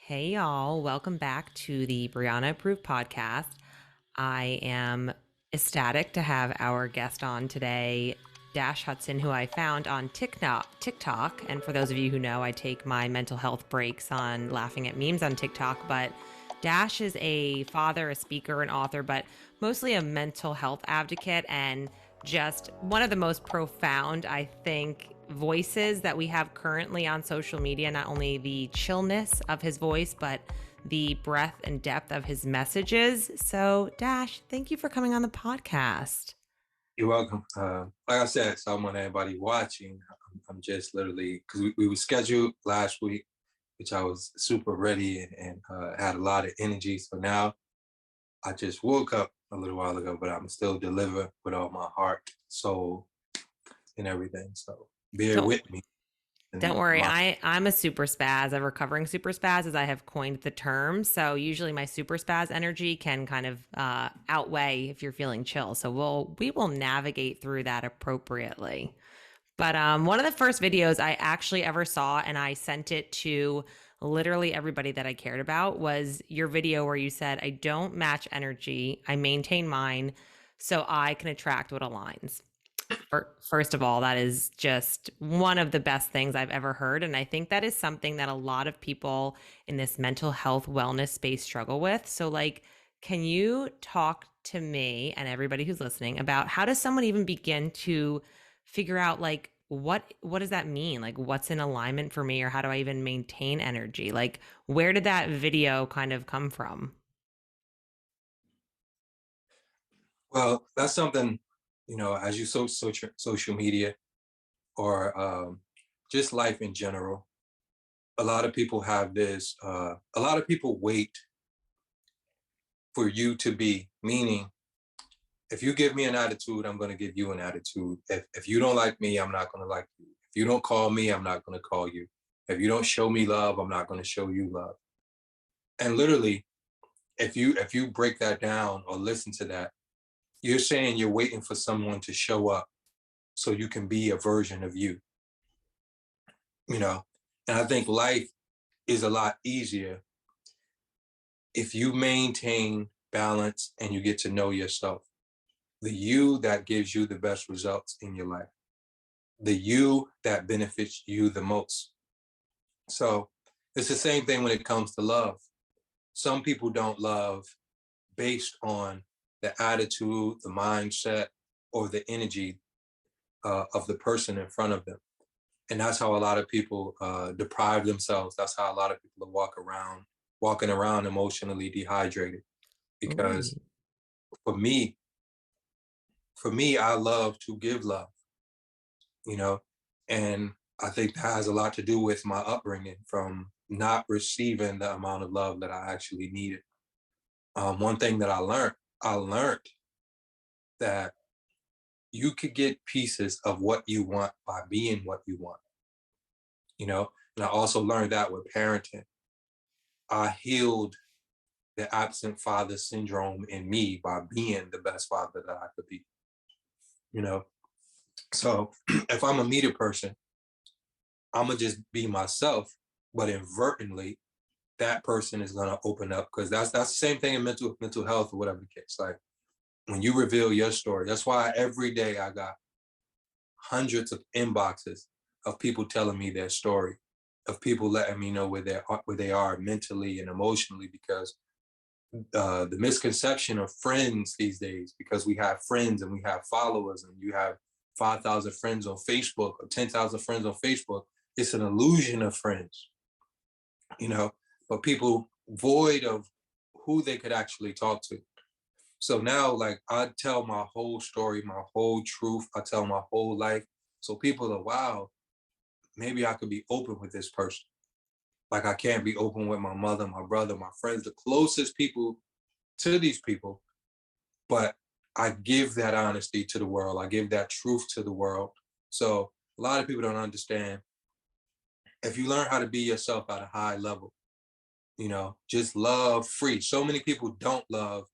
Hey y'all, welcome back to the Brianna Approved podcast. I am ecstatic to have our guest on today, Dash Hudson, who I found on TikTok. And for those of you who know, I take my mental health breaks on laughing at memes on TikTok. But Dash is a father, a speaker, an author, but mostly a mental health advocate and just one of the most profound, I think, voices that we have currently on social media. Not only the chillness of his voice, but the breadth and depth of his messages. So, Dash, thank you for coming on the podcast. You're welcome. Like I said, so I want everybody watching. I'm just literally because we were scheduled last week, which I was super ready and had a lot of energy. So now I just woke up a little while ago, but I'm still delivering with all my heart, soul, and everything. So bear Don't with me. don't And worry. I'm a super spaz, a recovering super spaz, as I have coined the term. So usually my super spaz energy can kind of outweigh if you're feeling chill. So we will navigate through that appropriately. But one of the first videos I actually ever saw, and I sent it to literally everybody that I cared about, was your video where you said, I don't match energy, I maintain mine so I can attract what aligns. First of all, that is just one of the best things I've ever heard. And I think that is something that a lot of people in this mental health wellness space struggle with. So, like, can you talk to me and everybody who's listening about how does someone even begin to figure out like what does that mean? Like what's in alignment for me or how do I even maintain energy? Like where did that video kind of come from? well, that's something as you social media or just life in general. A lot of people have this. A lot of people wait for you to be, meaning if you give me an attitude, I'm going to give you an attitude. If you don't like me, I'm not going to like you. If you don't call me, I'm not going to call you. If you don't show me love, I'm not going to show you love. And literally, if you break that down or listen to that, you're saying you're waiting for someone to show up so you can be a version of you, you know? And I think life is a lot easier if you maintain balance and you get to know yourself. The you that gives you the best results in your life, the you that benefits you the most. So it's the same thing when it comes to love. Some people don't love based on the attitude, the mindset, or the energy of the person in front of them. And that's how a lot of people deprive themselves. That's how a lot of people walking around emotionally dehydrated. Because Ooh. for me, I love to give love, you know, and I think that has a lot to do with my upbringing from not receiving the amount of love that I actually needed. One thing that I learned that you could get pieces of what you want by being what you want, you know. And I also learned that with parenting. I healed the absent father syndrome in me by being the best father that I could be, you know. So if I'm a media person, I'm gonna just be myself, but inadvertently, that person is gonna open up because that's the same thing in mental health or whatever the case. Like when you reveal your story, that's why every day I got hundreds of inboxes of people telling me their story, of people letting me know where they are mentally and emotionally because the misconception of friends these days, because we have friends and we have followers and you have 5,000 friends on Facebook or 10,000 friends on Facebook, it's an illusion of friends, you know, but people void of who they could actually talk to. So now, like, I tell my whole story, my whole truth, I tell my whole life. So people are, wow, maybe I could be open with this person. Like, I can't be open with my mother, my brother, my friends, the closest people to these people. But I give that honesty to the world. I give that truth to the world. So a lot of people don't understand. If you learn how to be yourself at a high level, just love free. So many people don't love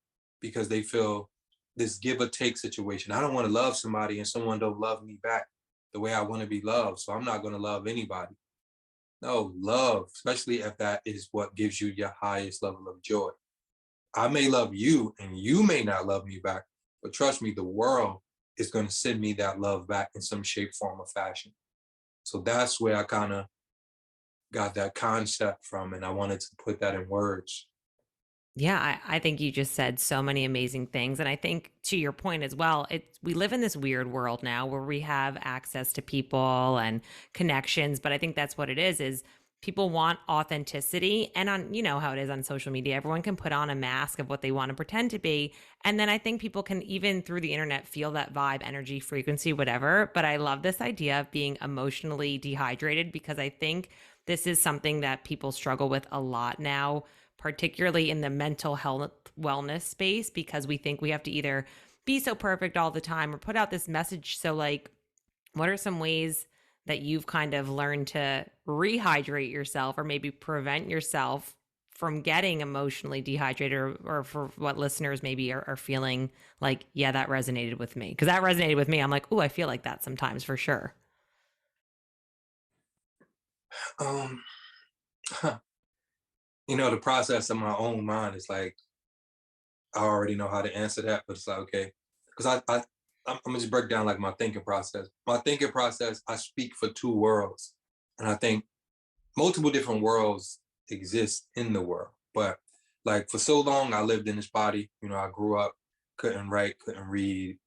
because they feel this give or take situation. I don't want to love somebody and someone don't love me back the way I want to be loved. So I'm not going to love anybody. No, love, especially if that is what gives you your highest level of joy. I may love you and you may not love me back, but trust me, the world is going to send me that love back in some shape, form, or fashion. So that's where I kind of got that concept from, and I wanted to put that in words. Yeah, I think you just said so many amazing things. And I think to your point as well, we live in this weird world now where we have access to people and connections. But I think that's what it is people want authenticity. And on, you know how it is on social media, everyone can put on a mask of what they want to pretend to be. And then I think people can even through the internet feel that vibe, energy, frequency, whatever. But I love this idea of being emotionally dehydrated because I think this is something that people struggle with a lot now, particularly in the mental health wellness space, because we think we have to either be so perfect all the time or put out this message. So, like, what are some ways that you've kind of learned to rehydrate yourself or maybe prevent yourself from getting emotionally dehydrated, or for what listeners maybe are feeling like, yeah, that resonated with me? Because that resonated with me. I'm like, oh, I feel like that sometimes for sure. Um, the process of my own mind is like I already know how to answer that, but it's like okay, because I'm gonna just break down like my thinking process. My thinking process, I speak for two worlds, and I think multiple different worlds exist in the world. But like for so long, I lived in this body. I grew up, couldn't write, couldn't read.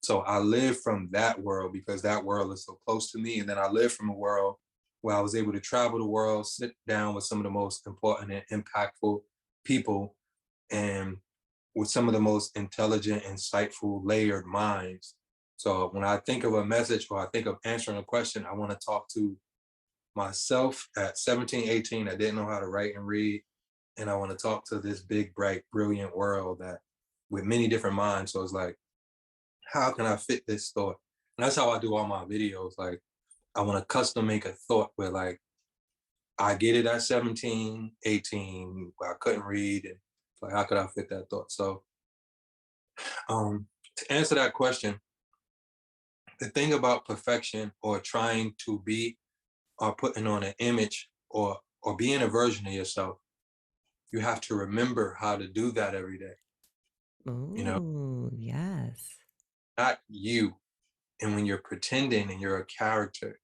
So I lived from that world because that world is so close to me, and then I lived from a world where I was able to travel the world, sit down with some of the most important and impactful people, and with some of the most intelligent, insightful, layered minds. So when I think of a message or I think of answering a question, I want to talk to myself at 17, 18 that didn't know how to write and read. And I want to talk to this big, bright, brilliant world that with many different minds. So it's like, how can I fit this thought? And that's how I do all my videos. Like I want to custom make a thought where like I get it at 17, 18, where I couldn't read and like how could I fit that thought? So to answer that question, the thing about perfection or trying to be or putting on an image or being a version of yourself, you have to remember how to do that every day. You know, Ooh, yes. not you. And when you're pretending and you're a character,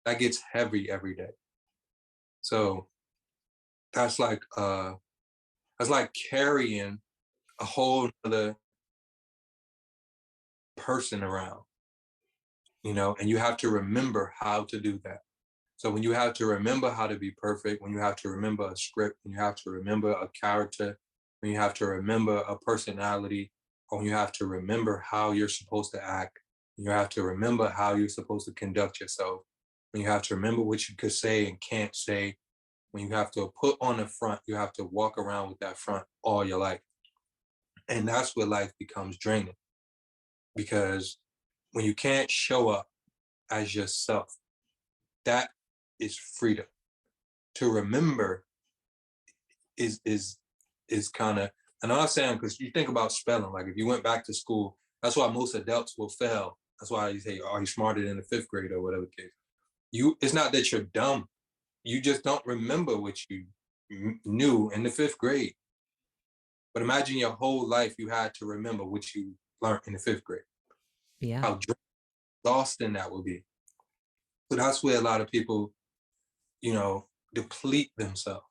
that gets heavy every day. So that's like carrying a whole other person around, and you have to remember how to do that. So when you have to remember how to be perfect, when you have to remember a script, when you have to remember a character, when you have to remember a personality, or when you have to remember how you're supposed to act, when you have to remember how you're supposed to conduct yourself, when you have to remember what you could say and can't say, when you have to put on the front, you have to walk around with that front all your life. And that's where life becomes draining because when you can't show up as yourself, that is freedom. To remember is kind of, and I'm not saying because you think about spelling, like if you went back to school, that's why most adults will fail. That's why you say, "Are you smarter than the fifth grade or whatever the case?" It's not that you're dumb. You just don't remember what you knew in the fifth grade. But imagine your whole life you had to remember what you learned in the fifth grade. Yeah. How exhausting that would be. So that's where a lot of people, deplete themselves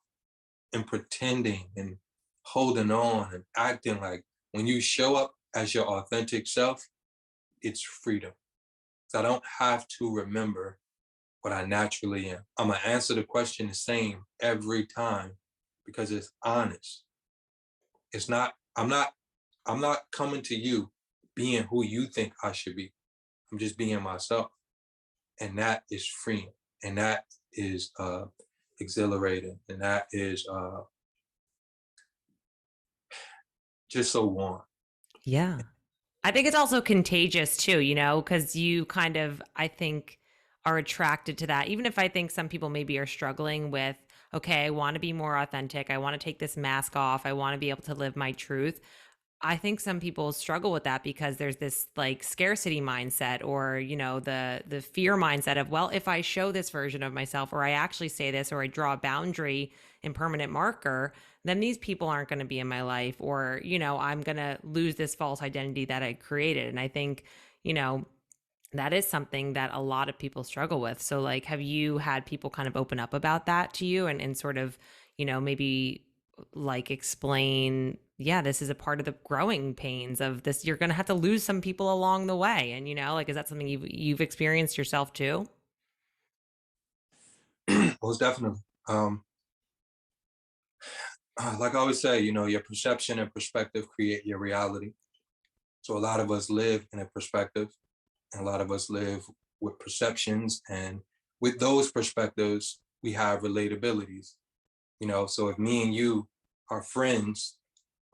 and pretending and holding on and acting like when you show up as your authentic self, it's freedom. So I don't have to remember what I naturally am. I'm gonna answer the question the same every time because it's honest. It's not, I'm not coming to you being who you think I should be. I'm just being myself. And that is freeing. And that is exhilarating. And that is just so warm. Yeah. I think it's also contagious too, because you kind of, I think, are attracted to that. Even if I think some people maybe are struggling with, okay, I want to be more authentic. I want to take this mask off. I want to be able to live my truth. I think some people struggle with that because there's this like scarcity mindset, or the fear mindset of, well, if I show this version of myself, or I actually say this, or I draw a boundary in permanent marker, then these people aren't going to be in my life, or I'm going to lose this false identity that I created. And I think you know that is something that a lot of people struggle with. So, like, have you had people kind of open up about that to you, and sort of, maybe like explain, yeah, this is a part of the growing pains of this. You're going to have to lose some people along the way. And, like, is that something you've experienced yourself too? Most definitely. Like I always say, your perception and perspective create your reality. So a lot of us live in a perspective, and a lot of us live with perceptions, and with those perspectives, we have relatabilities. So if me and you are friends,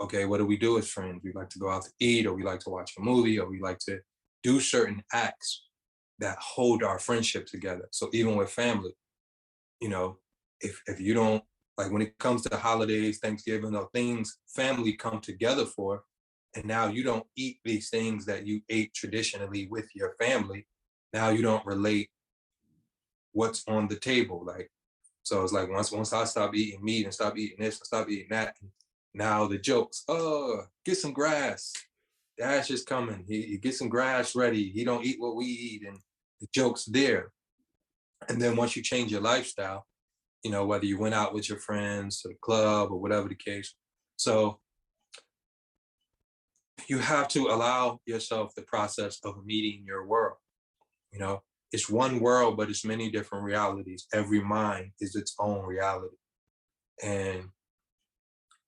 okay, what do we do as friends? We like to go out to eat, or we like to watch a movie, or we like to do certain acts that hold our friendship together. So even with family, you know, if you don't, like, when it comes to the holidays, Thanksgiving, or things family come together for, and now you don't eat these things that you ate traditionally with your family, now you don't relate what's on the table. Like, so it's like, once I stop eating meat and stop eating this and stop eating that, now the jokes, oh, get some grass. Dash is coming. He get some grass ready. He don't eat what we eat, and the jokes there. And then once you change your lifestyle, whether you went out with your friends to the club or whatever the case. So you have to allow yourself the process of meeting your world. You know, it's one world, but it's many different realities. Every mind is its own reality. And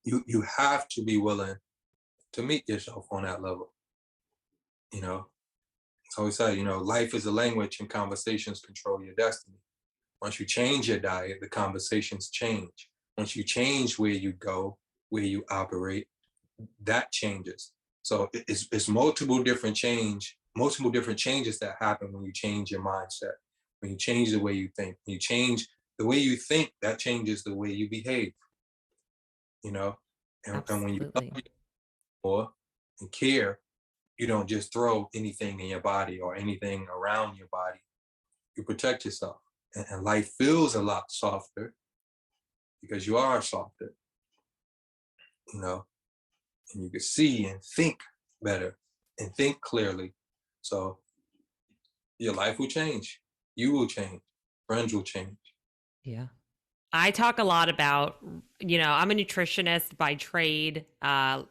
you have to be willing to meet yourself on that level. You know, so we say, life is a language and conversations control your destiny. Once you change your diet, the conversations change. Once you change where you go, where you operate, that changes. So it's multiple different changes that happen when you change your mindset, when you change the way you think. When you change the way you think, that changes the way you behave, you know? And when you Absolutely. love more and care, you don't just throw anything in your body or anything around your body. You protect yourself. And life feels a lot softer because you are softer, you know, and you can see and think better and think clearly. So your life will change. You will change. Friends will change. Yeah. I talk a lot about, I'm a nutritionist by trade. And,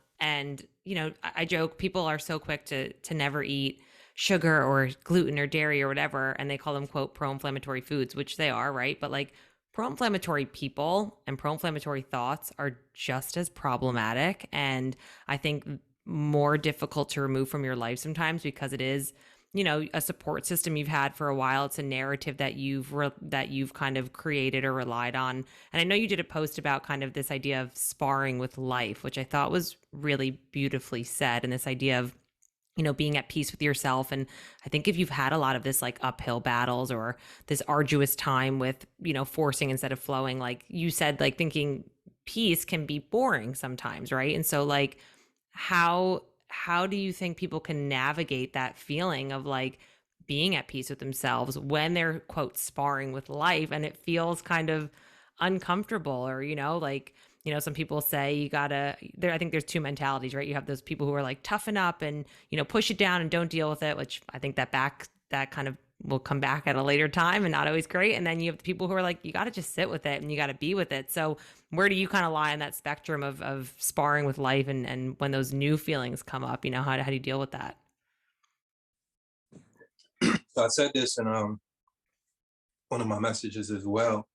I joke people are so quick to never eat sugar or gluten or dairy or whatever. And they call them, quote, pro inflammatory foods, which they are, right? But like pro inflammatory people and pro inflammatory thoughts are just as problematic. And I think more difficult to remove from your life sometimes because it is a support system you've had for a while. It's a narrative that you've kind of created or relied on. And I know you did a post about kind of this idea of sparring with life, which I thought was really beautifully said. And this idea of being at peace with yourself. And I think if you've had a lot of this like uphill battles or this arduous time with forcing instead of flowing, like you said, like thinking peace can be boring sometimes, right? And so like how do you think people can navigate that feeling of like being at peace with themselves when they're, quote, sparring with life and it feels kind of uncomfortable? Or like some people say you gotta there I think there's two mentalities, right? You have those people who are like toughen up and push it down and don't deal with it, which I think that kind of will come back at a later time and not always great. And then you have the people who are like, you got to just sit with it and you got to be with it. So where do you kind of lie on that spectrum of sparring with life, and when those new feelings come up, how do you deal with that? So I said this in one of my messages as well,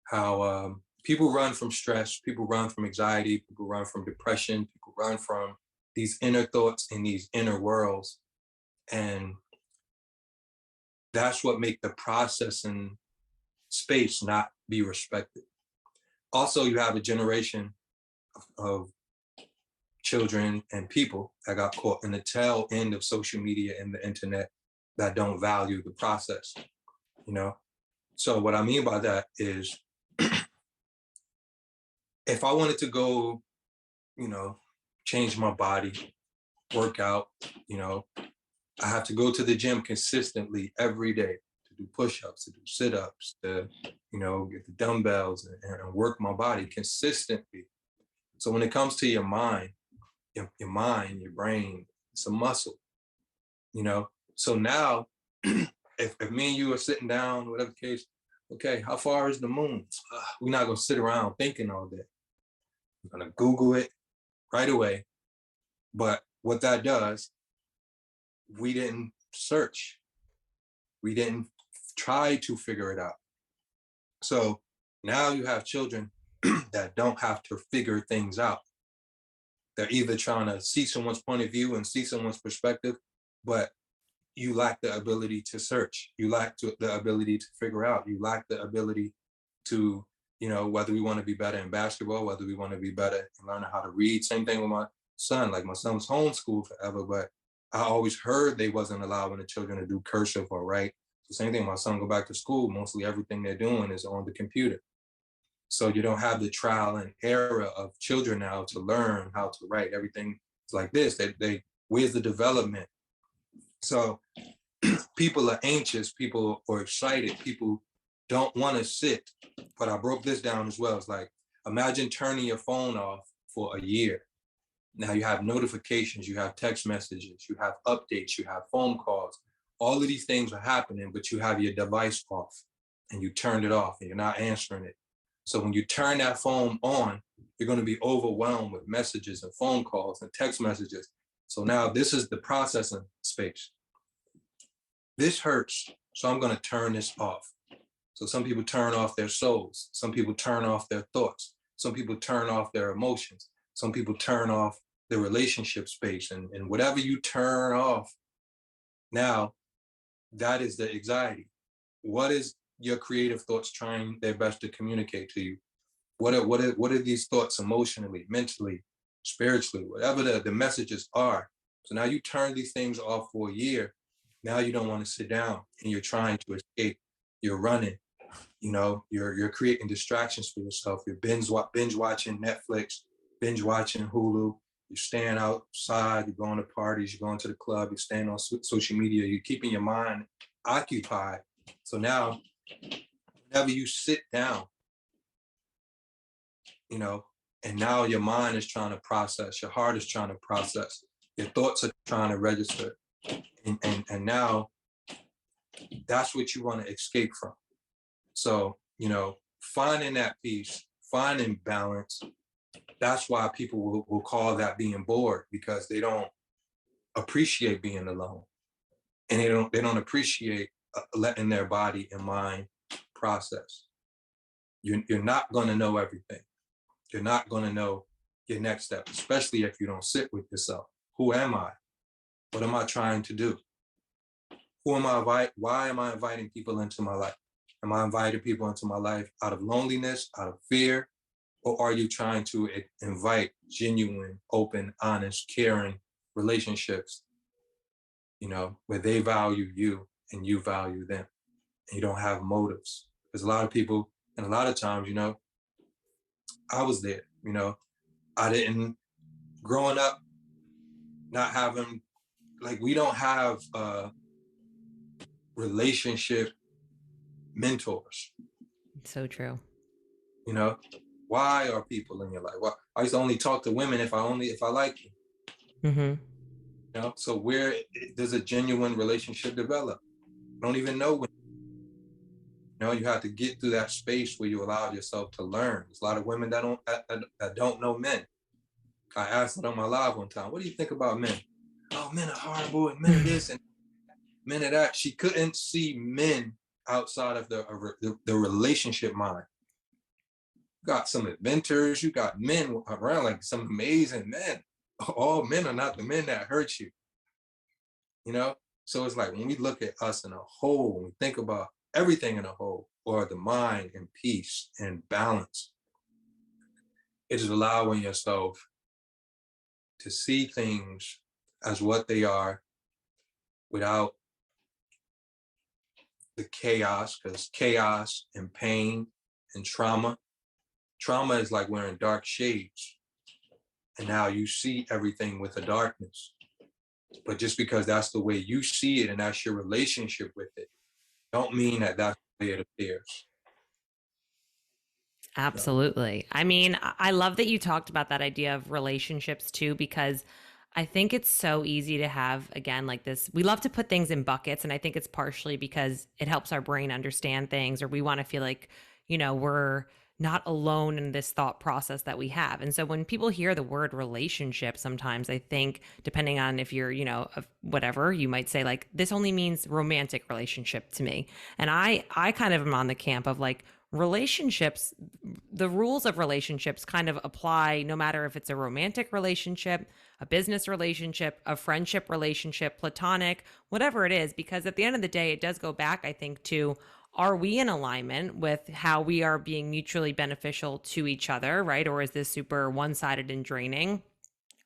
how people run from stress, people run from anxiety, people run from depression, people run from these inner thoughts in these inner worlds. And that's what make the processing space not be respected. Also, you have a generation of children and people that got caught in the tail end of social media and the internet that don't value the process, you know? So what I mean by that is if I wanted to go, you know, change my body, work out, you know. I have to go to the gym consistently every day to do push-ups, to do sit-ups, to, get the dumbbells and work my body consistently. So when it comes to your mind, your brain, it's a muscle, you know. So now, if me and you are sitting down, whatever the case, okay, how far is the moon? We're not gonna sit around thinking all day. We're gonna Google it right away. But what that does, we didn't search. We didn't try to figure it out. So now you have children that don't have to figure things out. They're either trying to see someone's point of view and see someone's perspective, but you lack the ability to search. You lack the ability to figure out. You lack the ability to, whether we want to be better in basketball, whether we want to be better in learning how to read. Same thing with my son. Like my son was homeschooled forever, but I always heard they wasn't allowing the children to do cursive or write. So same thing, my son go back to school, mostly everything they're doing is on the computer. So you don't have the trial and error of children now to learn how to write. Everything is like this. Where's the development? So people are anxious, people are excited, people don't want to sit. But I broke this down as well. It's like, imagine turning your phone off for a year. Now you have notifications, you have text messages, you have updates, you have phone calls. All of these things are happening, but you have your device off and you turned it off and you're not answering it. So when you turn that phone on, you're going to be overwhelmed with messages and phone calls and text messages. So now this is the processing space. This hurts, so I'm going to turn this off. So some people turn off their souls. Some people turn off their thoughts. Some people turn off their emotions. Some people turn off the relationship space. And whatever you turn off, now that is the anxiety. What is your creative thoughts trying their best to communicate to you? What are these thoughts emotionally, mentally, spiritually, whatever the messages are? So now you turn these things off for a year. Now you don't want to sit down and you're trying to escape. You're running, you're creating distractions for yourself. You're binge watching Netflix, binge watching Hulu. You're staying outside, you're going to parties, you're going to the club, you're staying on social media, you're keeping your mind occupied. So now, whenever you sit down, and now your mind is trying to process, your heart is trying to process, your thoughts are trying to register. And now that's what you want to escape from. So, finding that peace, finding balance, that's why people will call that being bored, because they don't appreciate being alone. And they don't appreciate letting their body and mind process. You're not going to know everything. You're not going to know your next step, especially if you don't sit with yourself. Who am I? What am I trying to do? Who am I? Why am I inviting people into my life? Am I inviting people into my life out of loneliness, out of fear? Or are you trying to invite genuine, open, honest, caring relationships, where they value you and you value them, and you don't have motives? Because a lot of people, and a lot of times, I was there, I didn't, growing up, not having, like, we don't have relationship mentors. So true. Why are people in your life? Why I used to only talk to women if I like you. Mm-hmm. So where does a genuine relationship develop? I don't even know when. You have to get through that space where you allow yourself to learn. There's a lot of women that don't know men. I asked them on my live one time, what do you think about men? Oh, men are horrible, and men are this, and men are that. She couldn't see men outside of the relationship mind. You got some inventors, you got men around, like some amazing men. All men are not the men that hurt you. So it's like, when we look at us in a whole, when we think about everything in a whole, or the mind and peace and balance, it is allowing yourself to see things as what they are without the chaos, because chaos and pain and trauma is like wearing dark shades, and now you see everything with a darkness. But just because that's the way you see it and that's your relationship with it, don't mean that that's the way it appears. No. Absolutely. I mean, I love that you talked about that idea of relationships too, because I think it's so easy to have, again, like this. We love to put things in buckets. And I think it's partially because it helps our brain understand things, or we want to feel like, we're not alone in this thought process that we have. And so when people hear the word relationship, sometimes I think, depending on if you're, of whatever, you might say like, this only means romantic relationship to me. And I kind of am on the camp of like, relationships, the rules of relationships kind of apply no matter if it's a romantic relationship, a business relationship, a friendship relationship, platonic, whatever it is, because at the end of the day, it does go back, I think, to, are we in alignment with how we are being mutually beneficial to each other, right? Or is this super one sided and draining?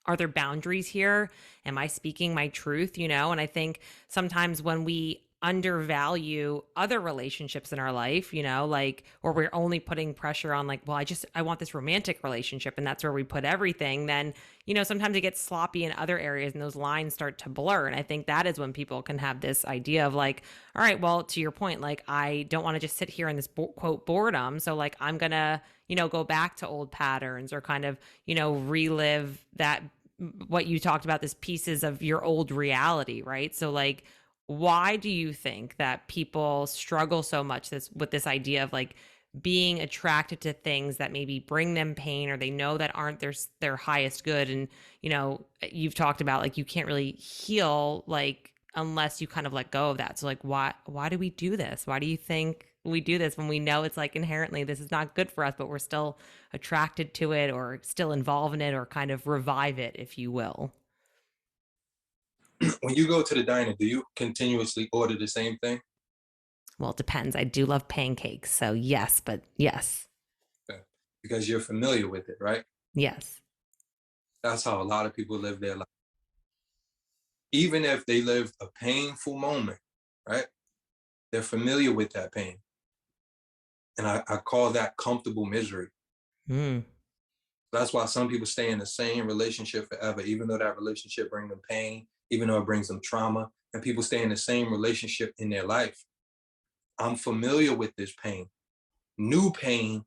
Are there boundaries here? Am I speaking my truth? And I think sometimes when we undervalue other relationships in our life, like, or we're only putting pressure on like, well, I want this romantic relationship and that's where we put everything, then, sometimes it gets sloppy in other areas and those lines start to blur. And I think that is when people can have this idea of like, all right, well, to your point, like, I don't want to just sit here in this quote boredom. So like, I'm going to, go back to old patterns or kind of, relive that, what you talked about, this pieces of your old reality, right? So like, why do you think that people struggle so much with this idea of like being attracted to things that maybe bring them pain, or they know that aren't their highest good? And you've talked about like you can't really heal like unless you kind of let go of that. So like, why do we do this? Why do you think we do this when we know it's like inherently this is not good for us, but we're still attracted to it or still involved in it or kind of revive it, if you will? When you go to the diner, do you continuously order the same thing? Well, it depends. I do love pancakes. So yes, but yes. Okay. Because you're familiar with it, right? Yes. That's how a lot of people live their life. Even if they live a painful moment, right? They're familiar with that pain. And I call that comfortable misery. Mm. That's why some people stay in the same relationship forever, even though that relationship brings them pain, even though it brings them trauma, and people stay in the same relationship in their life. I'm familiar with this pain. New pain,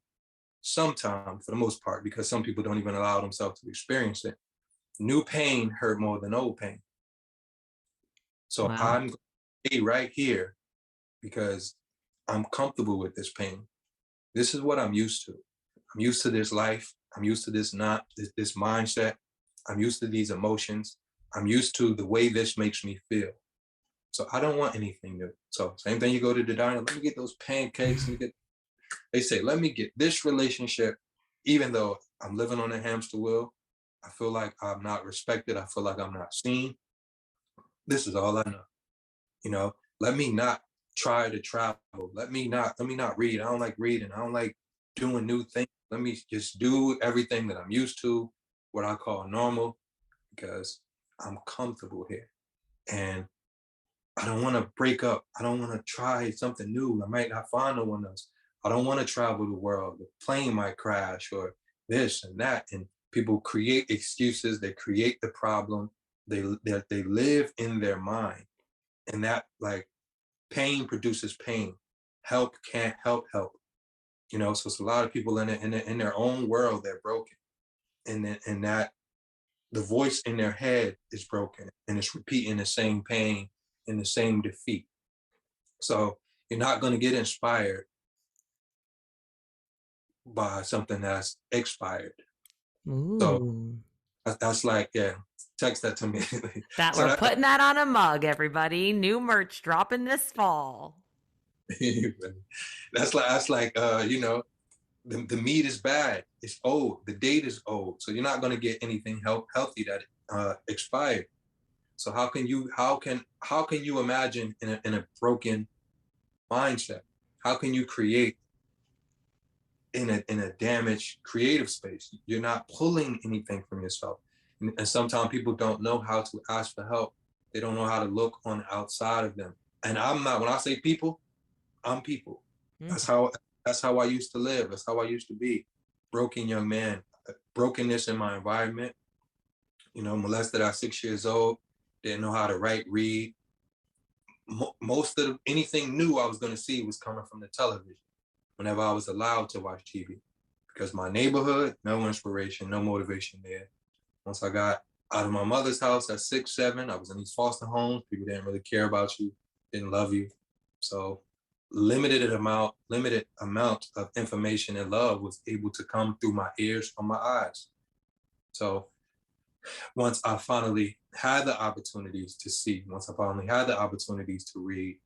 sometimes, for the most part, because some people don't even allow themselves to experience it. New pain hurt more than old pain. So Wow. I'm going to stay right here because I'm comfortable with this pain. This is what I'm used to. I'm used to this life. I'm used to this mindset. I'm used to these emotions. I'm used to the way this makes me feel. So I don't want anything new. So same thing, you go to the diner, let me get those pancakes. They say, let me get this relationship, even though I'm living on a hamster wheel. I feel like I'm not respected. I feel like I'm not seen. This is all I know. You know, let me not try to travel. Let me not read. I don't like reading. I don't like doing new things. Let me just do everything that I'm used to, what I call normal, because I'm comfortable here. And I don't want to break up. I don't want to try something new. I might not find no one else. I don't want to travel the world. The plane might crash or this and that. And people create excuses. They create the problem. They live in their mind, and that, like, pain produces pain. Help can't help. So it's a lot of people in their own world. They're broken, and that the voice in their head is broken, and it's repeating the same pain and the same defeat. So you're not going to get inspired by something that's expired. So Ooh. that's like, yeah, text that to me. That So we're putting that on a mug, everybody. New merch dropping this fall. that's like the meat is bad. It's old. The date is old. So you're not going to get anything healthy that expired. So how can you imagine in a broken mindset? How can you create in a damaged creative space? You're not pulling anything from yourself. And sometimes people don't know how to ask for help. They don't know how to look on the outside of them. And I'm not, when I say people, I'm people. Mm. That's how I used to live. That's how I used to be. Broken young man. Brokenness in my environment. molested at 6 years old, didn't know how to write, read. Most of anything new I was going to see was coming from the television whenever I was allowed to watch TV. Because my neighborhood, no inspiration, no motivation there. Once I got out of my mother's house at 6, 7, I was in these foster homes. People didn't really care about you, didn't love you. So limited amount of information and love was able to come through my ears from my eyes. So once I finally had the opportunities to see, once I finally had the opportunities to read,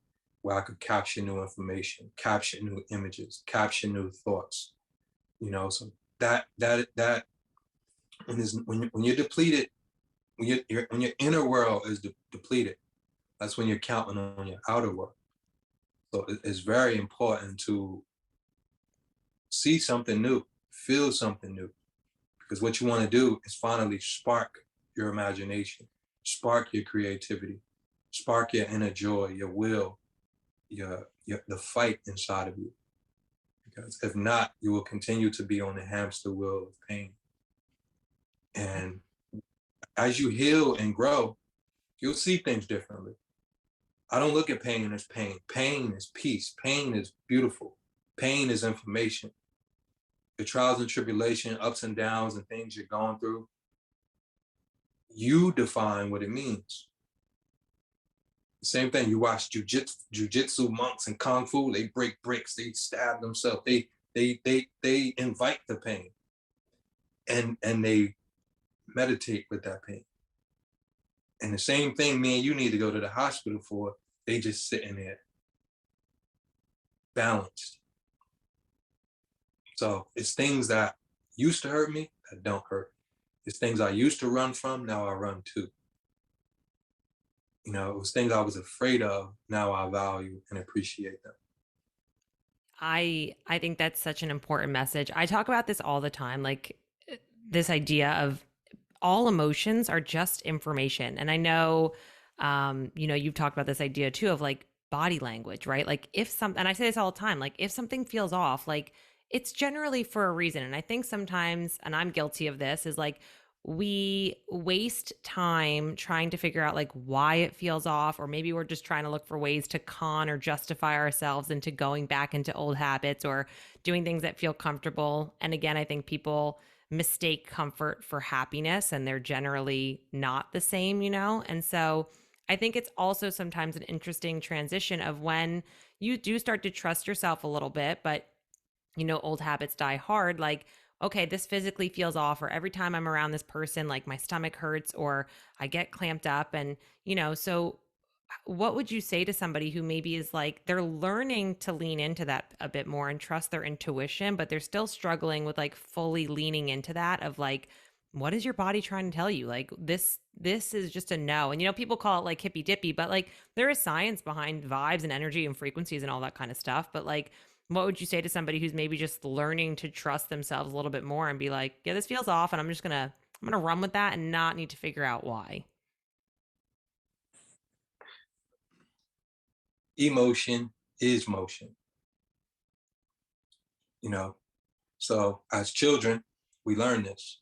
where I could capture new information, capture new images, capture new thoughts, so that when you're depleted, when your inner world is depleted, that's when you're counting on your outer world. So it's very important to see something new, feel something new, because what you want to do is finally spark your imagination, spark your creativity, spark your inner joy, your will, your the fight inside of you. Because if not, you will continue to be on the hamster wheel of pain. And as you heal and grow, you'll see things differently. I don't look at pain as pain. Pain is peace. Pain is beautiful. Pain is information. The trials and tribulation, ups and downs, and things you're going through, you define what it means. The same thing. You watch jujitsu monks and kung fu. They break bricks. They stab themselves. They invite the pain, and they meditate with that pain. And the same thing, me and you need to go to the hospital for. They just sitting there, balanced. So it's things that used to hurt me that don't hurt. It's things I used to run from, now I run to. It was things I was afraid of, now I value and appreciate them. I think that's such an important message. I talk about this all the time, like this idea of all emotions are just information. And I know, you've talked about this idea too of like body language, right? Like if some, and I say this all the time, like if something feels off, like it's generally for a reason. And I think sometimes, and I'm guilty of this, is like we waste time trying to figure out like why it feels off, or maybe we're just trying to look for ways to con or justify ourselves into going back into old habits or doing things that feel comfortable. And again, I think people mistake comfort for happiness, and they're generally not the same. And so I think it's also sometimes an interesting transition of when you do start to trust yourself a little bit, but old habits die hard. Like, okay, this physically feels off, or every time I'm around this person, like my stomach hurts or I get clamped up. And, so what would you say to somebody who maybe is like they're learning to lean into that a bit more and trust their intuition, but they're still struggling with like fully leaning into that of like, what is your body trying to tell you? Like this is just a no. And people call it like hippy dippy, but like there is science behind vibes and energy and frequencies and all that kind of stuff. But like, what would you say to somebody who's maybe just learning to trust themselves a little bit more and be like, yeah, this feels off, and I'm gonna run with that and not need to figure out why? Emotion is motion, you know. So as children, we learn this.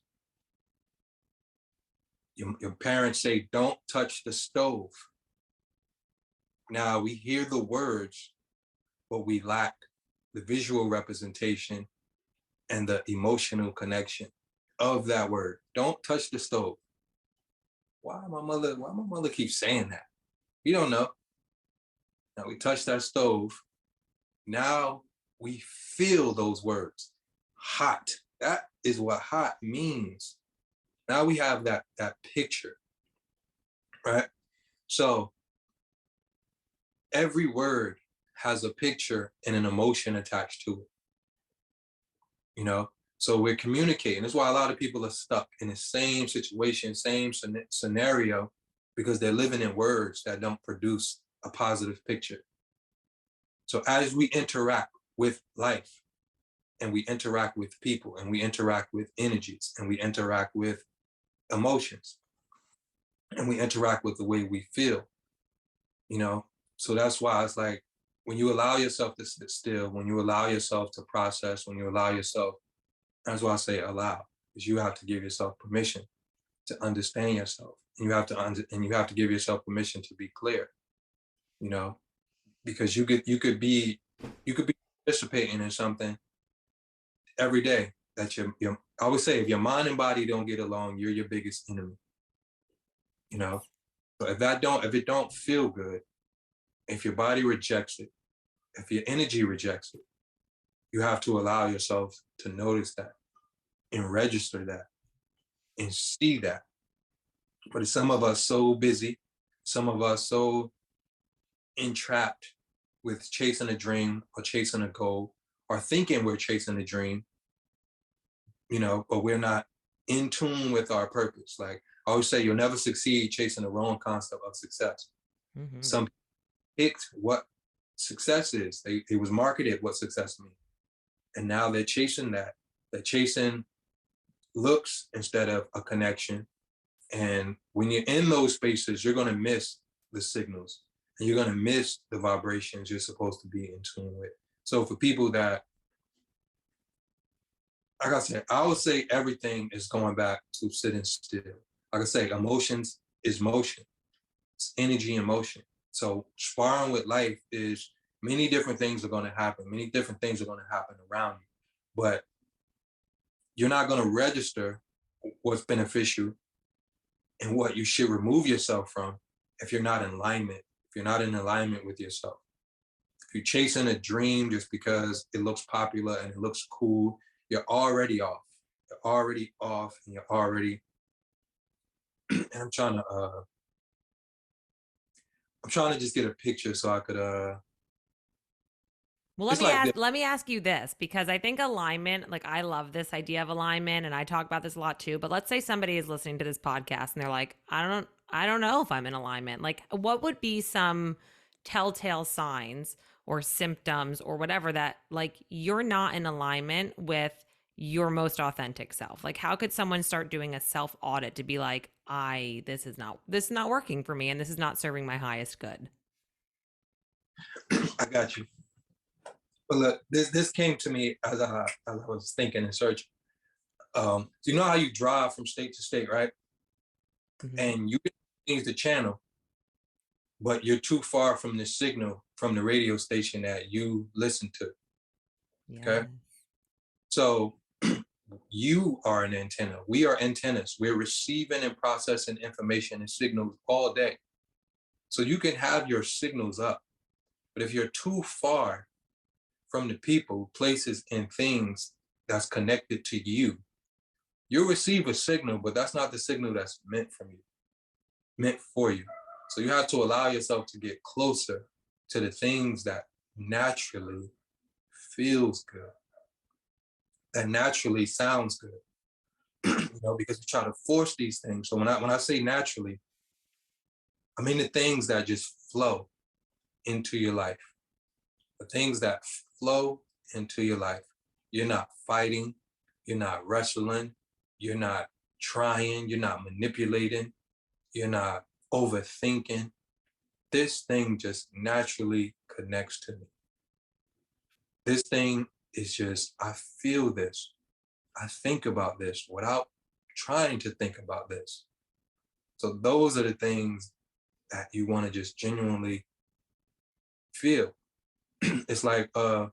Your parents say, don't touch the stove. Now we hear the words, but we lack the visual representation and the emotional connection of that word. Don't touch the stove. Why my mother keeps saying that? We don't know. Now we touch that stove. Now we feel those words. Hot. That is what hot means. Now we have that picture, right? So every word has a picture and an emotion attached to it. So we're communicating. That's why a lot of people are stuck in the same situation, same scenario, because they're living in words that don't produce a positive picture. So as we interact with life, and we interact with people, and we interact with energies, and we interact with emotions, and we interact with the way we feel, you know so that's why it's like, when you allow yourself to sit still, when you allow yourself to process, when you allow yourself, that's why I say allow, because you have to give yourself permission to understand yourself. And you have to and you have to give yourself permission to be clear, you know, because you could be participating in something every day that your I always say if your mind and body don't get along, you're your biggest enemy, you know. So if it don't feel good, if your body rejects it, if your energy rejects it, you have to allow yourself to notice that and register that and see that. But some of us so busy, some of us so entrapped with chasing a dream or chasing a goal or thinking we're chasing a dream, you know, but we're not in tune with our purpose. Like I always say, you'll never succeed chasing the wrong concept of success. Mm-hmm. Some picked what success is. They was marketed what success means. And now they're chasing that. They're chasing looks instead of a connection. And when you're in those spaces, you're going to miss the signals and you're going to miss the vibrations you're supposed to be in tune with. So for people that, like I said, I would say everything is going back to sitting still. Like I say, emotions is motion. It's energy and motion. So sparring with life is many different things are going to happen. Many different things are going to happen around you. But you're not going to register what's beneficial and what you should remove yourself from if you're not in alignment, if you're not in alignment with yourself. If you're chasing a dream just because it looks popular and it looks cool, you're already off. You're already off and you're already and I'm trying to just get a picture so I could Well, it's like this. let me ask you this because I think alignment, like I love this idea of alignment and I talk about this a lot too, but let's say somebody is listening to this podcast and they're like, I don't know if I'm in alignment. Like what would be some telltale signs or symptoms or whatever that like you're not in alignment with your most authentic self? Like how could someone start doing a self audit to be like, this is not working for me and this is not serving my highest good? I got you. But look, this came to me as I was thinking and searching. So you know how you drive from state to state, right? Mm-hmm. And you can change the channel, but you're too far from the signal from the radio station that you listen to. Yeah. Okay. So you are an antenna. We are antennas. We're receiving and processing information and signals all day. So you can have your signals up, but if you're too far from the people, places, and things that's connected to you, you'll receive a signal, but that's not the signal that's meant from you, meant for you. So you have to allow yourself to get closer to the things that naturally feels good, that naturally sounds good. You know, because we try to force these things. So when I say naturally, I mean the things that just flow into your life, the things that flow into your life. You're not fighting, you're not wrestling, you're not trying, you're not manipulating, you're not overthinking. This thing just naturally connects to me. This thing is just, I feel this. I think about this without trying to think about this. So those are the things that you want to just genuinely feel. It's like a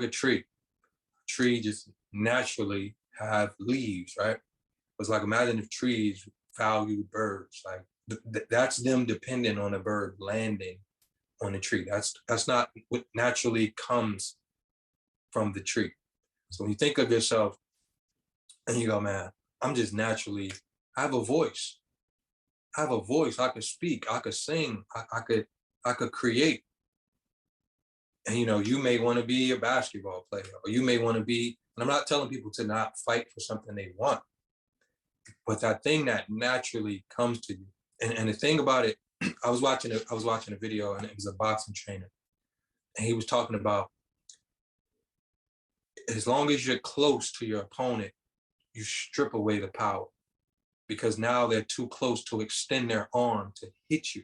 tree. A tree just naturally have leaves, right? It's like imagine if trees value birds. Like that's them dependent on a bird landing on the tree. That's not what naturally comes from the tree. So when you think of yourself and you go, man, I'm just naturally, I have a voice. I have a voice. I could speak. I could sing. I could create. And you know, you may want to be a basketball player, or you may want to be. And I'm not telling people to not fight for something they want, but that thing that naturally comes to you. And the thing about it, I was watching a video, and it was a boxing trainer, and he was talking about as long as you're close to your opponent, you strip away the power because now they're too close to extend their arm to hit you.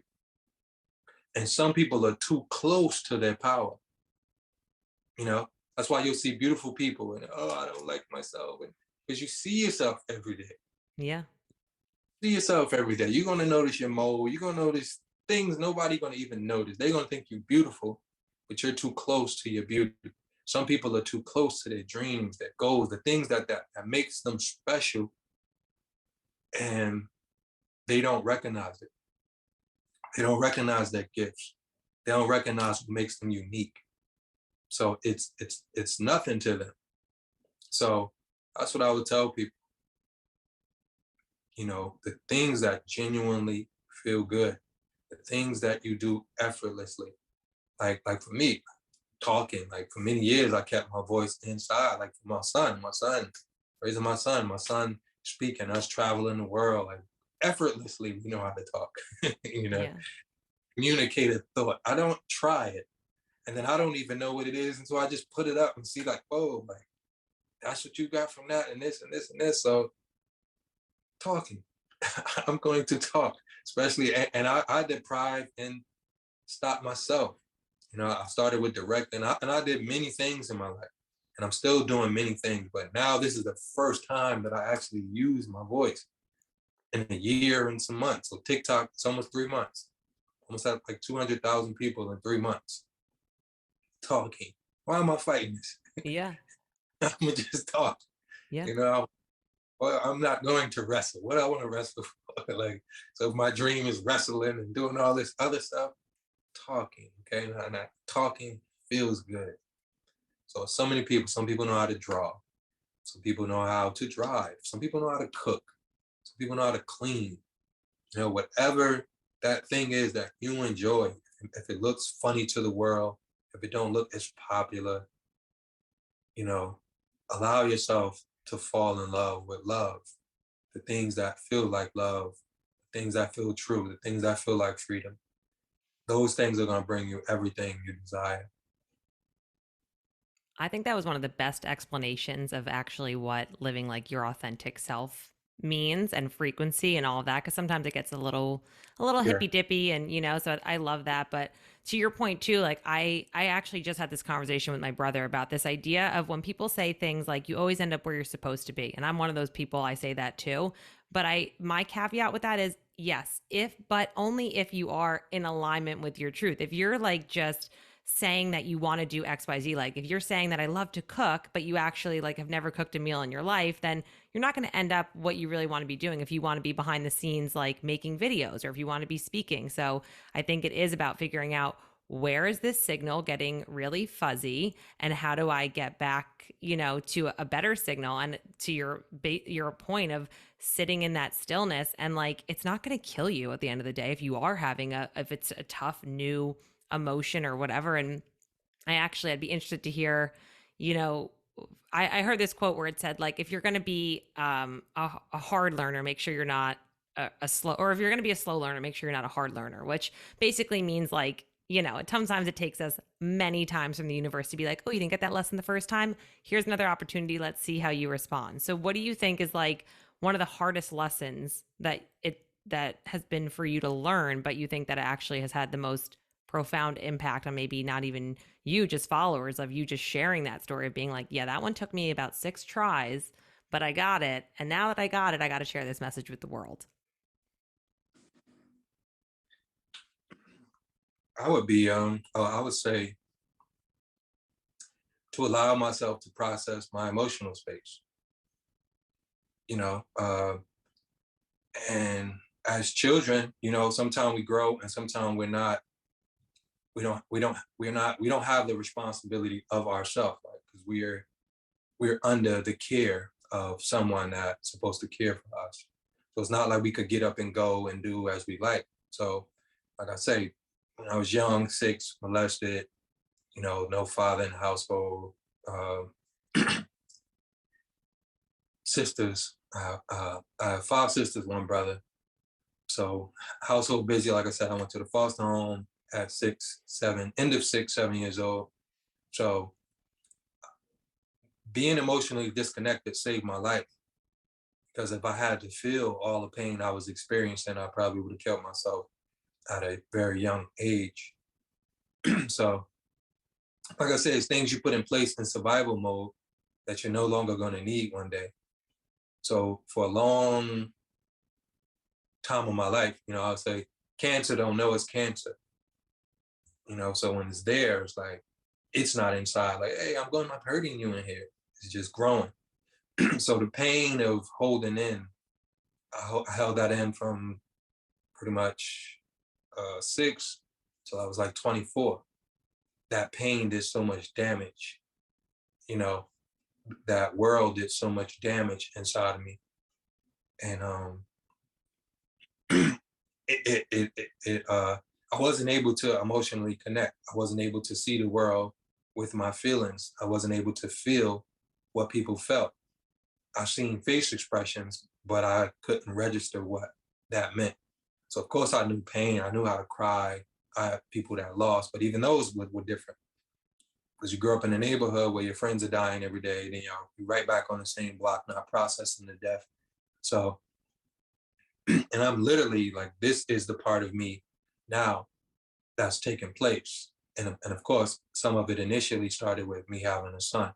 And some people are too close to their power. You know, that's why you'll see beautiful people and, oh, I don't like myself. And because you see yourself every day. Yeah. See yourself every day. You're gonna notice your mole. You're gonna notice things nobody gonna even notice. They're gonna think you're beautiful, but you're too close to your beauty. Some people are too close to their dreams, their goals, the things that makes them special, and they don't recognize it. They don't recognize their gifts. They don't recognize what makes them unique. So it's nothing to them. So that's what I would tell people. The things that genuinely feel good, the things that you do effortlessly. Like for me, talking, like for many years I kept my voice inside, like for my son, raising my son speaking, us traveling the world, like effortlessly we know how to talk. you know, Yeah. Communicate a thought. I don't try it. And then I don't even know what it is until I just put it up and see like, whoa, like that's what you got from that and this and this and this. So talking. I'm going to talk, especially, and I deprive and stop myself. I started with directing, and I did many things in my life, and I'm still doing many things. But now this is the first time that I actually use my voice in a year and some months. So TikTok, it's almost 3 months. Almost had like 200,000 people in 3 months talking. Why am I fighting this? Yeah. I'm gonna just talk. Yeah. You know, well, I'm not going to wrestle. What do I want to wrestle for? Like, so if my dream is wrestling and doing all this other stuff, talking, okay? And talking feels good. So many people, some people know how to draw. Some people know how to drive. Some people know how to cook. Some people know how to clean. Whatever that thing is that you enjoy, if it looks funny to the world, if it don't look as popular, you know, allow yourself to fall in love with love, the things that feel like love, the things that feel true, the things that feel like freedom. Those things are going to bring you everything you desire. I think that was one of the best explanations of actually what living like your authentic self means and frequency and all of that, because sometimes it gets a little Yeah. hippy dippy, and so I love that. But to your point too, like I actually just had this conversation with my brother about this idea of when people say things like you always end up where you're supposed to be, and I'm one of those people. I say that too, but I my caveat with that is yes, if but only if you are in alignment with your truth. If you're like just saying that you want to do XYZ, like if you're saying that I love to cook, but you actually like have never cooked a meal in your life, then you're not going to end up what you really want to be doing if you want to be behind the scenes, like making videos, or if you want to be speaking. So I think it is about figuring out where is this signal getting really fuzzy and how do I get back, to a better signal, and to your point of sitting in that stillness, and like it's not going to kill you at the end of the day if you are having if it's a tough new emotion or whatever. And I'd be interested to hear, you know, I heard this quote where it said, like, if you're going to be a hard learner, make sure you're not a slow, or if you're going to be a slow learner, make sure you're not a hard learner, which basically means like, sometimes it takes us many times from the universe to be like, oh, you didn't get that lesson the first time. Here's another opportunity. Let's see how you respond. So what do you think is like one of the hardest lessons that has been for you to learn, but you think that it actually has had the most profound impact on maybe not even you, just followers of you, just sharing that story of being like, yeah, that one took me about 6 tries, but I got it. And now that I got it, I got to share this message with the world. I would say to allow myself to process my emotional space, you know, and as children, sometimes we grow and sometimes we don't have the responsibility of ourselves, right? Because we're under the care of someone that's supposed to care for us. So it's not like we could get up and go and do as we like. So, like I say, when I was young, 6, molested, no father in the household, uh, sisters, I have 5 sisters, 1 brother. So household busy. Like I said, I went to the foster home at 6, 7, end of 6, 7 years old. So being emotionally disconnected saved my life, because if I had to feel all the pain I was experiencing, I probably would have killed myself at a very young age. So, like I said, it's things you put in place in survival mode that you're no longer going to need one day. So, for a long time of my life. I would say cancer don't know it's cancer. So when it's there, it's like it's not inside. Like, hey, I'm hurting you in here. It's just growing. So the pain of holding in, I held that in from pretty much 6 till I was like 24. That pain did so much damage. You know, that world did so much damage inside of me, and I wasn't able to emotionally connect. I wasn't able to see the world with my feelings. I wasn't able to feel what people felt. I seen face expressions, but I couldn't register what that meant. So of course I knew pain. I knew how to cry. I had people that lost, but even those were different because you grew up in a neighborhood where your friends are dying every day. Then you're right back on the same block, not processing the death. So, and I'm literally like, this is the part of me now that's taking place. And of course, some of it initially started with me having a son.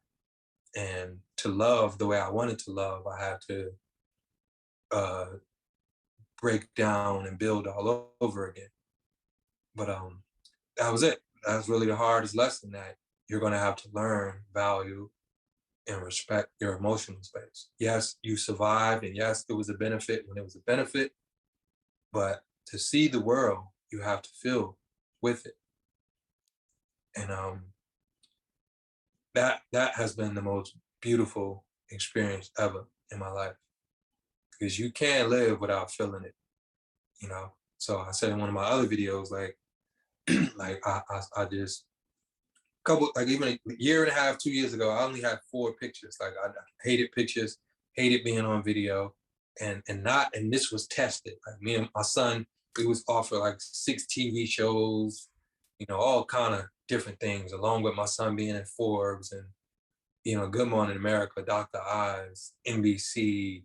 And to love the way I wanted to love, I had to uh, break down and build all over again. But that was it. That was really the hardest lesson, that you're going to have to learn, value, and respect your emotional space. Yes, you survived, and yes, it was a benefit when it was a benefit. But to see the world, you have to feel with it. And that has been the most beautiful experience ever in my life, because you can't live without feeling it. So I said in one of my other videos, like like I just couple, like even a year and a half, 2 years ago, I only had 4 pictures. Like I hated pictures, hated being on video, and this was tested. Like me and my son, we was offered like 6 TV shows, all kind of different things, along with my son being in Forbes and Good Morning America, Dr. Oz, NBC,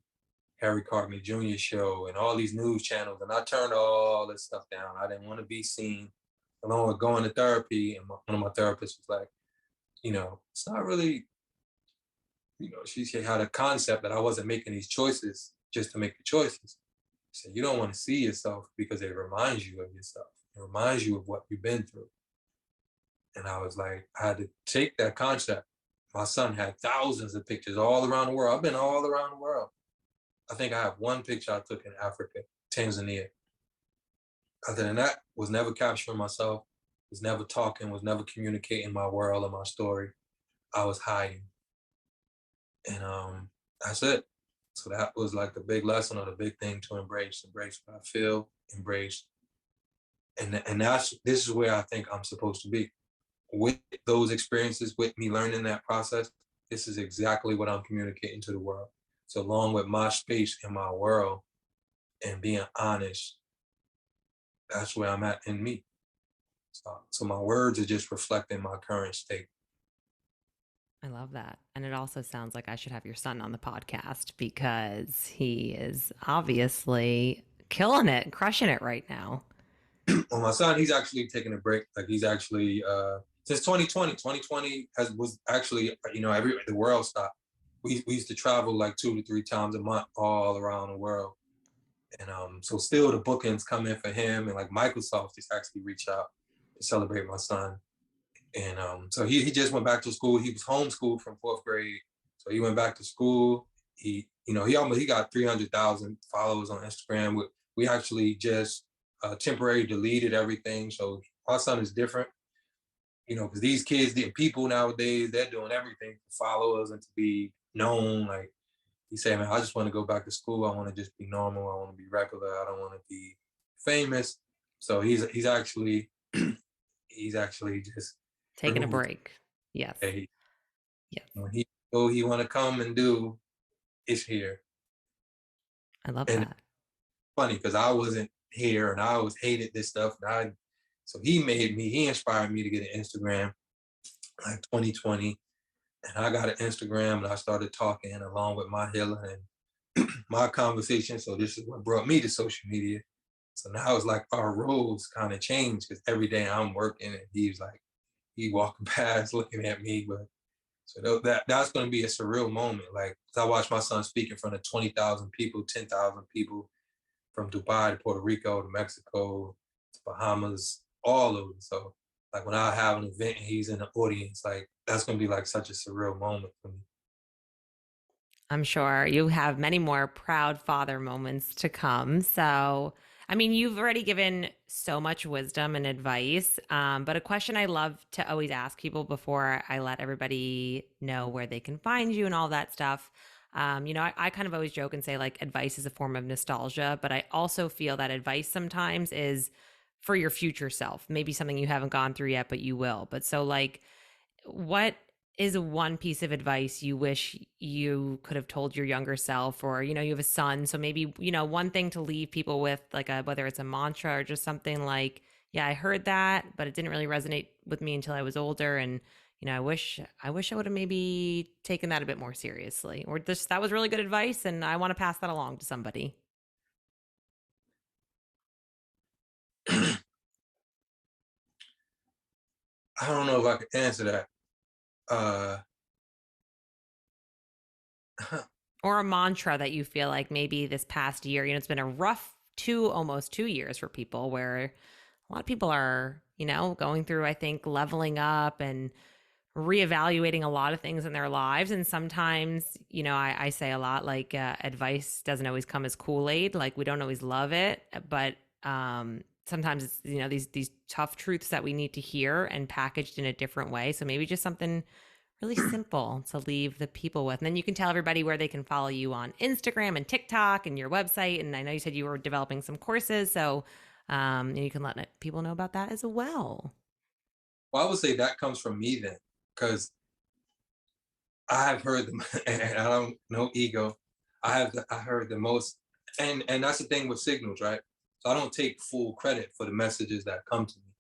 Harry Cartman Jr. show, and all these news channels. And I turned all this stuff down. I didn't want to be seen, along with going to therapy. And one of my therapists was like, it's not really, she had a concept that I wasn't making these choices just to make the choices. She said, you don't want to see yourself because it reminds you of yourself. It reminds you of what you've been through. And I was like, I had to take that concept. My son had thousands of pictures all around the world. I've been all around the world. I think I have one picture I took in Africa, Tanzania. Other than that, was never capturing myself, was never talking, was never communicating my world and my story. I was hiding. And that's it. So that was like the big lesson, or the big thing to embrace what I feel, embrace. And this is where I think I'm supposed to be. With those experiences, with me learning that process, this is exactly what I'm communicating to the world. So along with my space in my world and being honest, that's where I'm at in me. So my words are just reflecting my current state. I love that. And it also sounds like I should have your son on the podcast because he is obviously killing it, crushing it right now. Well, my son, he's actually taking a break. Like he's actually since 2020, was actually, the world stopped. We used to travel like 2 to 3 times a month all around the world. And so still the bookings come in for him, and like Microsoft just actually reached out to celebrate my son. And so he just went back to school. He was homeschooled from 4th grade. So he went back to school. He got 300,000 followers on Instagram. We actually just temporarily deleted everything. So my son is different, because these kids, the people nowadays, they're doing everything to follow us and to be known. Like he said, man, I just want to go back to school. I want to just be normal. I want to be regular. I don't want to be famous. So he's actually he's actually just Taking a removed. break. Yes. Hey, Yes. when he want to come and do, it's here. I love And it's that. funny because I wasn't here and I always hated this stuff. So he inspired me to get an Instagram like 2020. And I got an Instagram and I started talking along with my healing and my conversation. So this is what brought me to social media. So now it's like our roles kind of changed because every day I'm working and he walking past looking at me. But so that's going to be a surreal moment. Like I watched my son speak in front of 20,000 people, 10,000 people. from Dubai to Puerto Rico to Mexico to Bahamas, all of it. So like when I have an event and he's in the audience, like that's gonna be like such a surreal moment for me. I'm sure you have many more proud father moments to come. So, I mean, you've already given so much wisdom and advice. But a question I love to always ask people before I let everybody know where they can find you and all that stuff. I kind of always joke and say like advice is a form of nostalgia, but I also feel that advice sometimes is for your future self, maybe something you haven't gone through yet, but you will. But so, like, what is one piece of advice you wish you could have told your younger self? Or you have a son, so maybe one thing to leave people with, like a whether it's a mantra or just something like, yeah, I heard that but it didn't really resonate with me until I was older, and I wish I would have maybe taken that a bit more seriously, or just that was really good advice and I want to pass that along to somebody. I don't know if I could answer that. Uh, Or a mantra that you feel like maybe this past year, it's been a rough almost 2 years for people, where a lot of people are, going through, I think, leveling up and reevaluating a lot of things in their lives. And sometimes, I say a lot like advice doesn't always come as Kool-Aid. Like we don't always love it, but sometimes it's, these tough truths that we need to hear and packaged in a different way. So maybe just something really simple to leave the people with. And then you can tell everybody where they can follow you on Instagram and TikTok and your website. And I know you said you were developing some courses. So you can let people know about that as well. well, I would say that comes from me then, because I have heard them, and I don't no ego. I heard the most, and that's the thing with signals, right? So I don't take full credit for the messages that come to me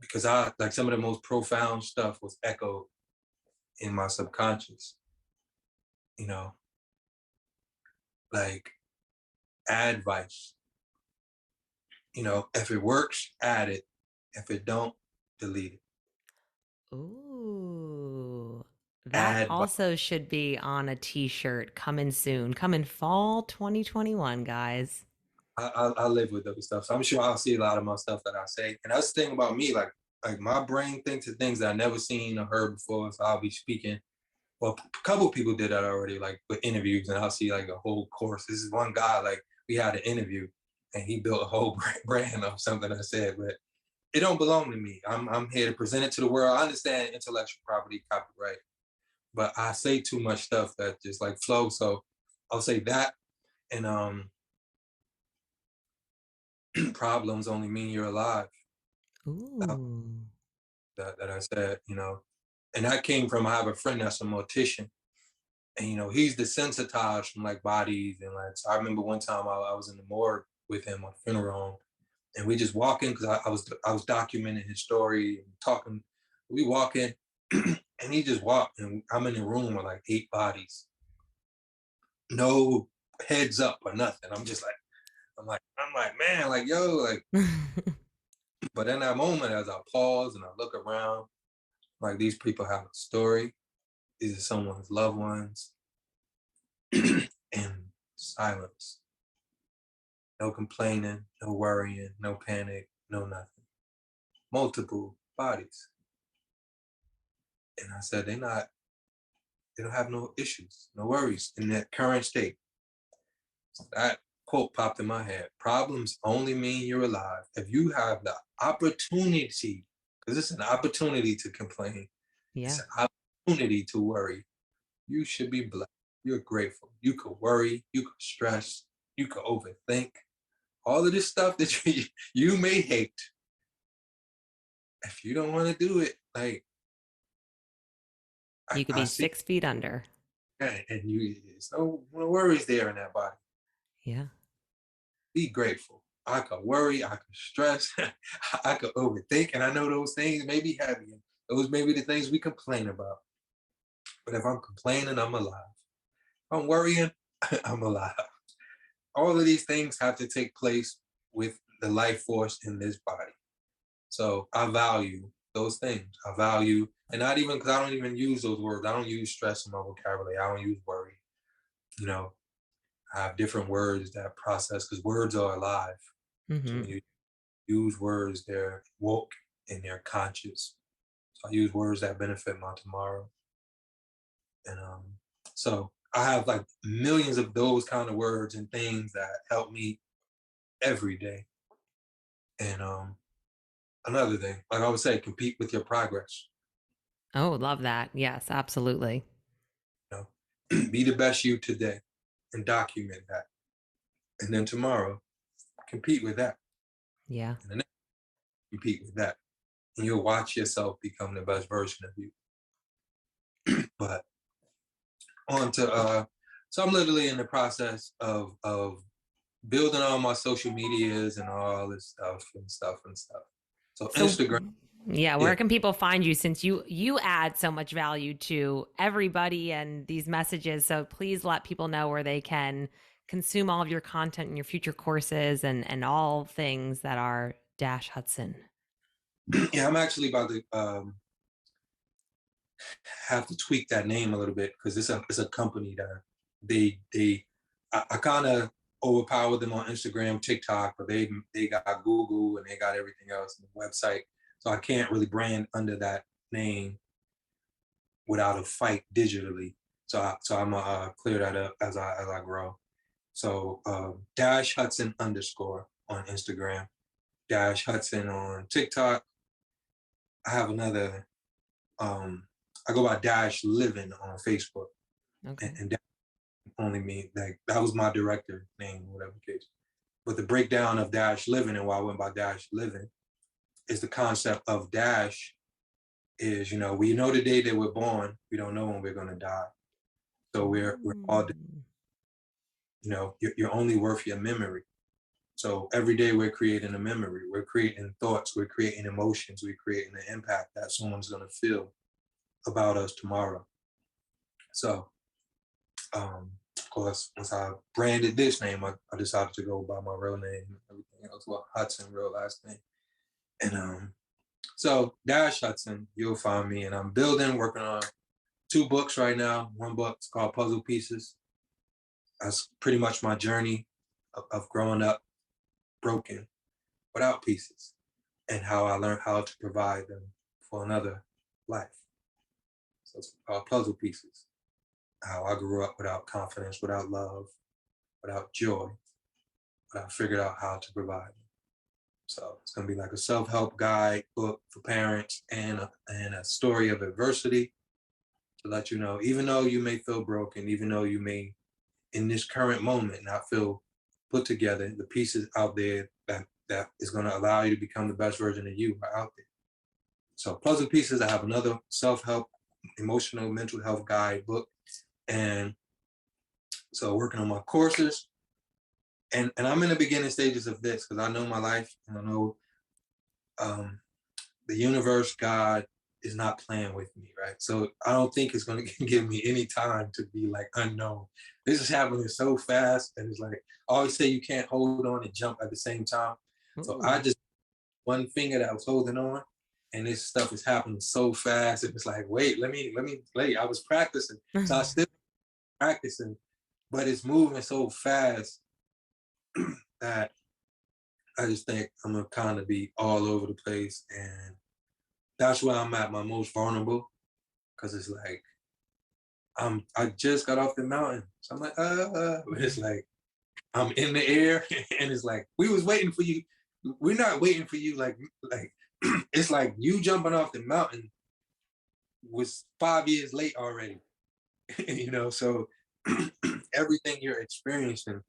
because I like some of the most profound stuff was echoed in my subconscious. You know, like advice. If it works, add it. If it don't, delete it. Ooh, that Advice. also should be on a t-shirt coming soon. Coming fall 2021, guys. I live with those stuff, so I'm sure I'll see a lot of my stuff that I say. And that's the thing about me, like my brain thinks of things that I never seen or heard before. So I'll be speaking. Well, a couple people did that already, like with interviews, and I'll see like a whole course. This is one guy, like we had an interview, and he built a whole brand of something I said, but it don't belong to me. I'm here to present it to the world. I understand intellectual property, copyright, but I say too much stuff that just like flow. So I'll say that, and problems only mean you're alive. That, Ooh. that I said, and that came from I have a friend that's a mortician, and he's desensitized from like bodies and like. So I remember one time I was in the morgue with him on funeral home, and we just walking because I was documenting his story and talking. We walk in, and he just walked, and I'm in the room with like 8 bodies, no heads up or nothing. I'm like, man, like yo, like. But in that moment, as I pause and I look around, like these people have a story. These are someone's loved ones, and silence. No complaining, no worrying, no panic, no nothing. Multiple bodies. And I said, they don't have no issues, no worries in that current state. So that quote popped in my head. Problems only mean you're alive. If you have the opportunity, because it's an opportunity to complain, it's Yeah. an opportunity to worry, you should be blessed. You're grateful. You could worry, you could stress, you could overthink. All of this stuff that you may hate, if you don't want to do it, like You could I be see 6 feet under. that, and there's no worries there in that body. Yeah. Be grateful. I could worry, I could stress, I could overthink, and I know those things may be heavy. And those may be the things we complain about. But if I'm complaining, I'm alive. If I'm worrying, I'm alive. All of these things have to take place with the life force in this body. So I value those things. I value, and not even because I don't even use those words. I don't use stress in my vocabulary. I don't use worry. You know, I have different words that process because words are alive. So when Hmm. you use words, they're woke and they're conscious. So I use words that benefit my tomorrow. And so I have like millions of those kind of words and things that help me every day. And another thing, like I would say, compete with your progress. Oh, love that. Yes, absolutely. You know, be the best you today and document that. And then tomorrow, compete with that. Yeah. And the next, compete with that. And you'll watch yourself become the best version of you. But on to so I'm literally in the process of building all my social medias and all this stuff and stuff and stuff. So So Instagram, yeah, yeah. where can people find you since you add so much value to everybody and these messages? So please let people know where they can consume all of your content and your future courses and all things that are Dash Hudson. Yeah, I'm actually about to have to tweak that name a little bit because it's a company that I kind of overpowered them on Instagram, TikTok, but they got Google and they got everything else in the website, so I can't really brand under that name without a fight digitally. So I'm gonna clear that up as I grow. So Dash Hudson underscore on Instagram, Dash Hudson on TikTok. I have another. Um, I go by Dash Living on Facebook, Okay. and that only me like that was my director name, whatever the case. But the breakdown of Dash Living and why I went by Dash Living is the concept of Dash is we know the day that we're born, we don't know when we're gonna die. So we're all Mm. you're only worth your memory. So every day we're creating a memory, we're creating thoughts, we're creating emotions, we're creating an impact that someone's gonna feel about us tomorrow. So of course, once I branded this name, I decided to go by my real name and everything else. Well, Hudson, real last name. And so Dash Hudson, you'll find me, and I'm building, working on two books right now. One book's called Puzzle Pieces. That's pretty much my journey of growing up broken without pieces and how I learned how to provide them for another life. So it's called Puzzle Pieces. How I grew up without confidence, without love, without joy, but I figured out how to provide them. So it's going to be like a self-help guide book for parents and a story of adversity to let you know, even though you may feel broken, even though you may in this current moment not feel put together, the pieces out there that is going to allow you to become the best version of you are out there. So Puzzle Pieces, I have another self-help, emotional, mental health guide book. And so working on my courses, and I'm in the beginning stages of this because I know my life and I know um, the universe, God is not playing with me, right? So I don't think it's going to give me any time to be like unknown. This is happening so fast, and it's like I always say you can't hold on and jump at the same time. So I Ooh. just one finger that I was holding on, and this stuff is happening so fast. It was like, wait, let me wait. I was practicing, so I still practicing, but it's moving so fast that I just think I'm gonna kind of be all over the place, and that's where I'm at my most vulnerable because it's like I just got off the mountain, so I'm like but it's like I'm in the air, and it's like we was waiting for you. We're not waiting for you, like it's like you jumping off the mountain was 5 years late already, So everything you're experiencing,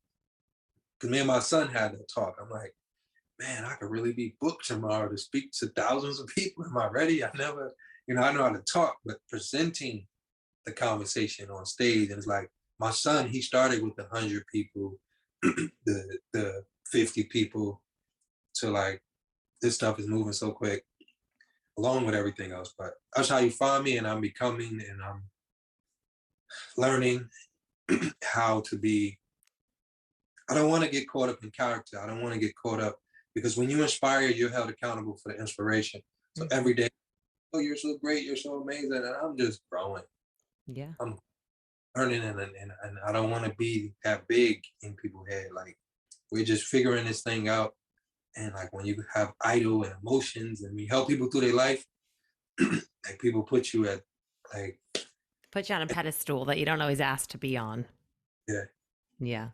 because me and my son had that talk. I'm like, man, I could really be booked tomorrow to speak to thousands of people. Am I ready? I never, I know how to talk, but presenting the conversation on stage, and it's like my son, he started with 100 people, the 50 people, to like this stuff is moving so quick, along with everything else. But that's how you find me, and I'm becoming, and I'm learning how to be. I don't want to get caught up in character. I don't want to get caught up because when you inspire, you're held accountable for the inspiration. So Hmm. every day, oh, you're so great, you're so amazing, and I'm just growing. Yeah. I'm learning, and I don't want to be that big in people's head. Like we're just figuring this thing out. And like when you have idol and emotions and you help people through their life, like people put you at like Put you on a pedestal that you don't always ask to be on. yeah. Yeah.